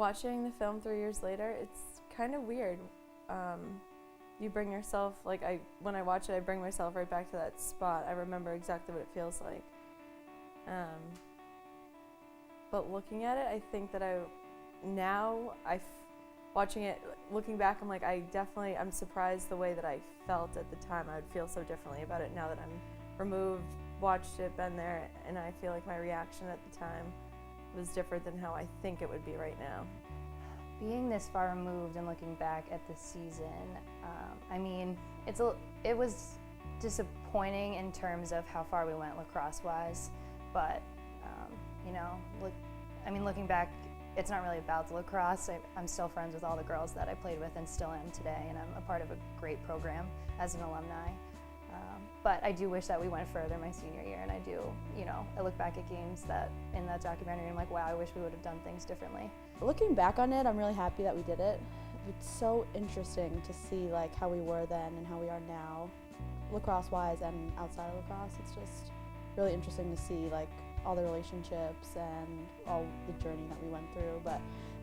Watching the film 3 years later, it's kind of weird. You bring yourself, when I watch it, I bring myself right back to that spot. I remember exactly what it feels like. But looking at it, I think that watching it, looking back, I'm surprised the way that I felt at the time. I would feel so differently about it now that I'm removed, watched it, been there, and I feel like my reaction at the time was different than how I think it would be right now. Being this far removed and looking back at the season, it was disappointing in terms of how far we went lacrosse-wise, but looking back, it's not really about the lacrosse. I'm still friends with all the girls that I played with and still am today, and I'm a part of a great program as an alumni. But I do wish that we went further my senior year, and I look back at games that in that documentary and I'm like, wow, I wish we would have done things differently. Looking back on it, I'm really happy that we did it. It's so interesting to see how we were then and how we are now, lacrosse-wise and outside of lacrosse. It's just really interesting to see all the relationships and all the journey that we went through.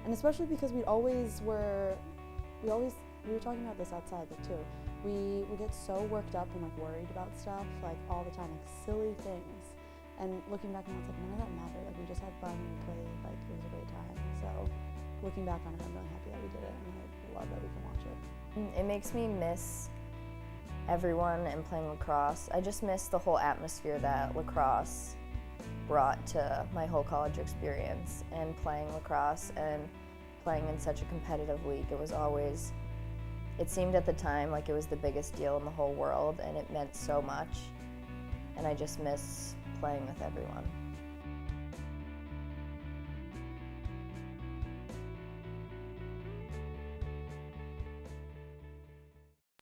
And especially because we were talking about this outside too. We get so worked up and worried about stuff all the time, silly things. And looking back now, it's none of that mattered. We just had fun and played. It was a great time. So looking back on it, I'm really happy that we did it, and I love that we can watch it. It makes me miss everyone and playing lacrosse. I just miss the whole atmosphere that lacrosse brought to my whole college experience, and playing lacrosse and playing in such a competitive league. It seemed at the time like it was the biggest deal in the whole world, and it meant so much, and I just miss playing with everyone.